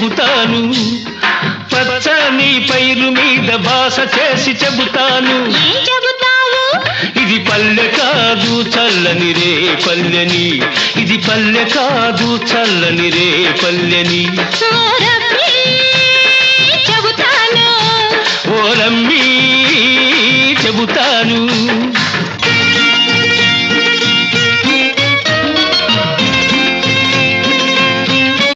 చెబుతాను పచ్చని పైరు మీద భాష చేసి చెబుతాను ఇది పల్లె కాదు చల్లని రే పల్లెని ఇది పల్లె కాదు చల్లని రే పల్లెని చెబుతాను ఓ రమ్మి